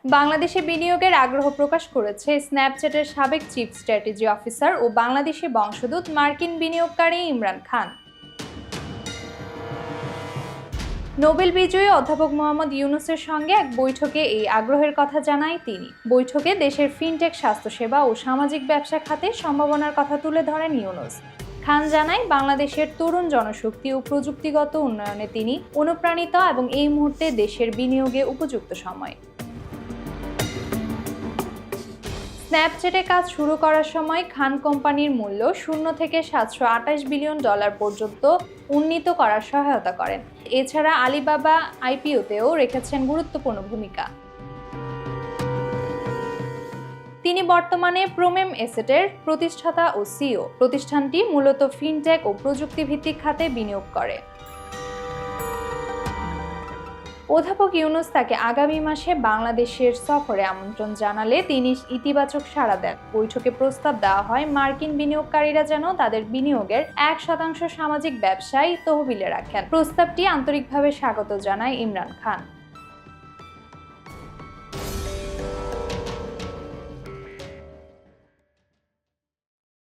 বাংলাদেশে বিনিয়োগের আগ্রহ প্রকাশ করেছে স্ন্যাপচ্যাটের সাবেক চিফ স্ট্র্যাটেজি অফিসার ও বাংলাদেশি বংশোদ্ভূত মার্কিন বিনিয়োগকারী ইমরান খান। নোবেল বিজয়ী অধ্যাপক মোহাম্মদ ইউনূসের সঙ্গে এক বৈঠকে এই আগ্রহের কথা জানায় তিনি। বৈঠকে দেশের ফিনটেক, স্বাস্থ্যসেবা ও সামাজিক ব্যবসা খাতে সম্ভাবনার কথা তুলে ধরেন ইউনূস। খান জানায়, বাংলাদেশের তরুণ জনশক্তি ও প্রযুক্তিগত উন্নয়নে তিনি অনুপ্রাণিত এবং এই মুহূর্তে দেশের বিনিয়োগে উপযুক্ত সময়। স্ন্যাপচ্যাটে কাজ শুরু করার সময় খান কোম্পানির মূল্য শূন্য থেকে $728 বিলিয়ন পর্যন্ত উন্নীত করার সহায়তা করেন। এছাড়া আলিবাবা আইপিওতেও রেখেছেন গুরুত্বপূর্ণ ভূমিকা। তিনি বর্তমানে প্রোমেম এসেটের প্রতিষ্ঠাতা ও সিইও। প্রতিষ্ঠানটি মূলত ফিনটেক ও প্রযুক্তি ভিত্তিক খাতে বিনিয়োগ করে। অধ্যাপক ইউনূস তাকে আগামী মাসে বাংলাদেশের সফরে আমন্ত্রণ জানালে তিনি ইতিবাচক সাড়া দেন। বৈঠকে প্রস্তাব দেওয়া হয়, মার্কিন বিনিয়োগকারীরা যেন তাদের বিনিয়োগের 1% সামাজিক ব্যবসায় তহবিলে রাখেন। প্রস্তাবটি আন্তরিকভাবে স্বাগত জানায় ইমরান খান।